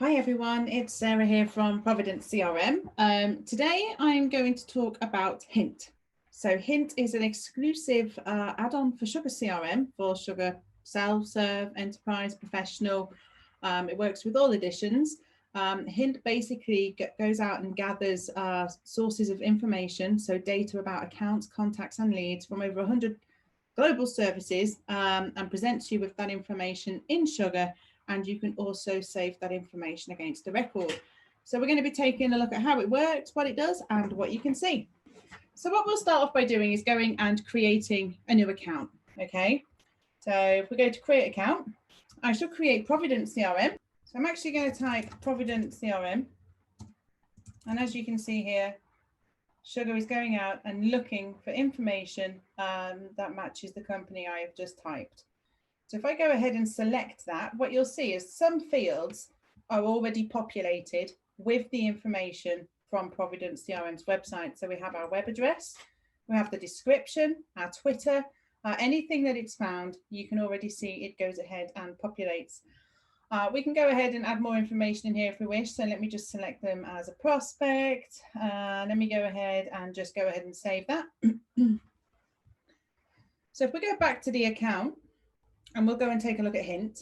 Hi everyone, it's Sarah here from ProvidentCRM. Today I'm going to talk about Hint. So Hint is an exclusive add-on for Sugar CRM for Sugar Self-Serve, Enterprise, Professional. It works with all editions. Hint basically goes out and gathers sources of information, so data about accounts, contacts and leads from over 100 global services and presents you with that information in Sugar, and you can also save that information against the record. So we're going to be taking a look at how it works, what it does, and what you can see. So what we'll start off by doing is going and creating a new account. Okay, so if we go to create account, I shall create ProvidentCRM. So I'm actually going to type ProvidentCRM, and as you can see here, Sugar is going out and looking for information that matches the company I have just typed. So if I go ahead and select that, what you'll see is some fields are already populated with the information from ProvidentCRM's website. So we have our web address, we have the description, our Twitter, anything that it's found, you can already see it goes ahead and populates. We can go ahead and add more information in here if we wish. So let me just select them as a prospect. Let me go ahead and just go ahead and save that. So if we go back to the account, and we'll go and take a look at Hint,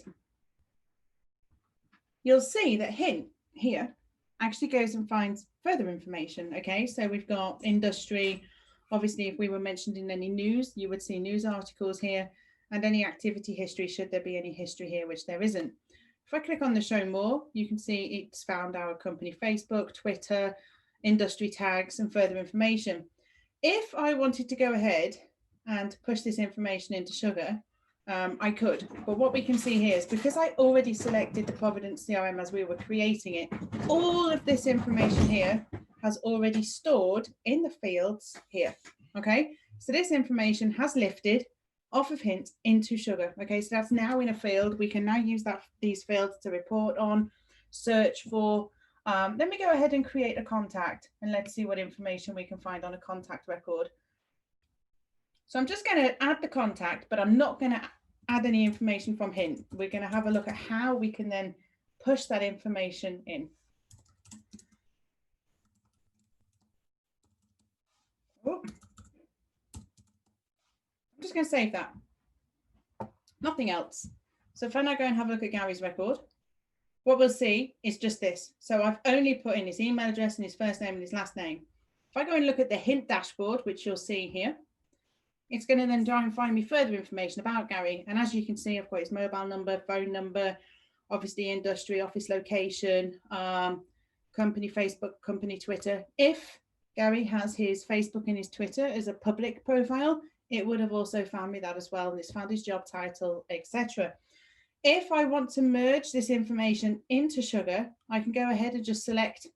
you'll see that Hint here actually goes and finds further information. Okay, so we've got industry. Obviously, if we were mentioned in any news, you would see news articles here, and any activity history, should there be any history here, which there isn't. If I click on the show more, you can see it's found our company Facebook, Twitter, industry tags, and further information. If I wanted to go ahead and push this information into Sugar, I could, but what we can see here is because I already selected the ProvidentCRM as we were creating it, all of this information here has already stored in the fields here. Okay, so this information has lifted off of Hint into Sugar. Okay, so that's now in a field. We can now use these fields to report on, search for. Let me go ahead and create a contact, and let's see what information we can find on a contact record. So I'm just going to add the contact, but I'm not going to add any information from Hint. We're going to have a look at how we can then push that information in. Oh. I'm just going to save that. Nothing else. So if I now go and have a look at Gary's record, what we'll see is just this. So I've only put in his email address and his first name and his last name. If I go and look at the Hint dashboard, which you'll see here, it's going to then try and find me further information about Gary. And as you can see, I've got his mobile number, phone number, obviously industry, office location, company Facebook, company Twitter. If Gary has his Facebook and his Twitter as a public profile, it would have also found me that as well. And it's found his job title, etc. If I want to merge this information into Sugar, I can go ahead and just select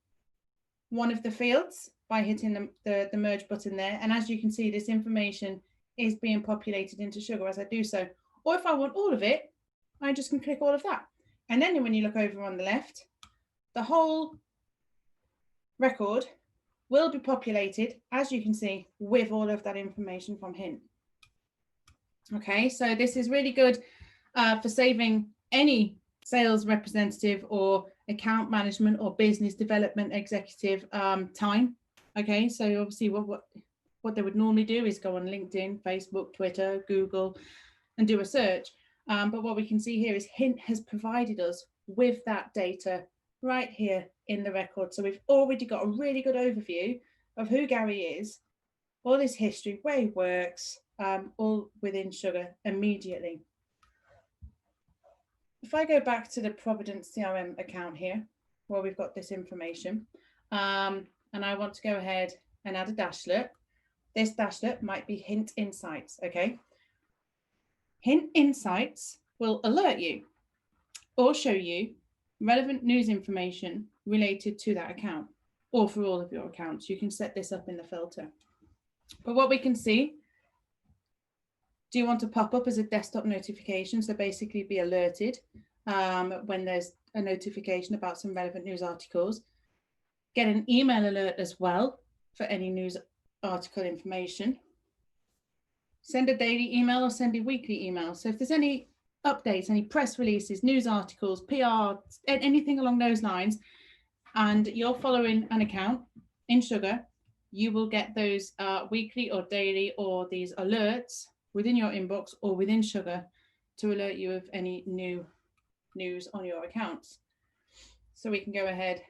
one of the fields by hitting the merge button there. And as you can see, this information is being populated into Sugar as I do so. Or if I want all of it, I just can click all of that. And then when you look over on the left, the whole record will be populated, as you can see, with all of that information from Hint. Okay, so this is really good for saving any sales representative or account management or business development executive time. Okay, so obviously what they would normally do is go on LinkedIn, Facebook, Twitter, Google, and do a search. But what we can see here is Hint has provided us with that data right here in the record. So we've already got a really good overview of who Gary is, all his history, where he works, all within Sugar immediately. If I go back to the ProvidentCRM account here, where we've got this information, and I want to go ahead and add a dashlet, this dashlet might be Hint Insights, okay? Hint Insights will alert you or show you relevant news information related to that account, or for all of your accounts. You can set this up in the filter. But what we can see, do you want to pop up as a desktop notification? So basically be alerted when there's a notification about some relevant news articles. Get an email alert as well for any news article information. Send a daily email or send a weekly email. So if there's any updates, any press releases, news articles, PR, anything along those lines, and you're following an account in Sugar, you will get those weekly or daily or these alerts within your inbox or within Sugar to alert you of any new news on your accounts. So we can go ahead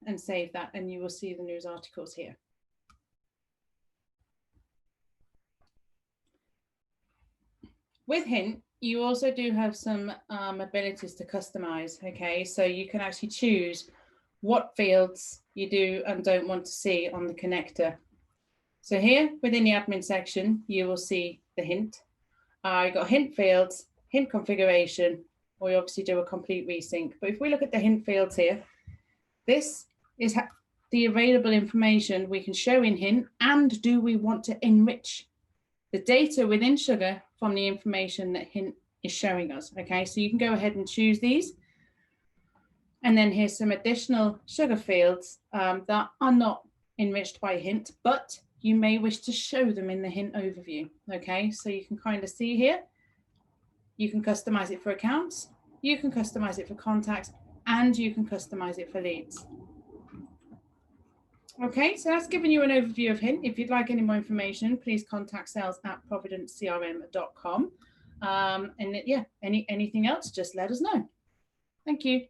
and save that, and you will see the news articles here. With Hint, you also do have some abilities to customize. Okay, so you can actually choose what fields you do and don't want to see on the connector. So here within the admin section, you will see the Hint. You've got Hint fields, Hint configuration, or you obviously do a complete resync. But if we look at the Hint fields here, this is the available information we can show in Hint, and do we want to enrich the data within Sugar from the information that Hint is showing us. Okay, so you can go ahead and choose these. And then here's some additional Sugar fields that are not enriched by Hint, but you may wish to show them in the Hint overview. Okay, so you can kind of see here, you can customize it for accounts, you can customize it for contacts, and you can customize it for leads. Okay, so that's given you an overview of Hint. If you'd like any more information, please contact sales@ProvidentCRM.com. And yeah, anything else, just let us know. Thank you.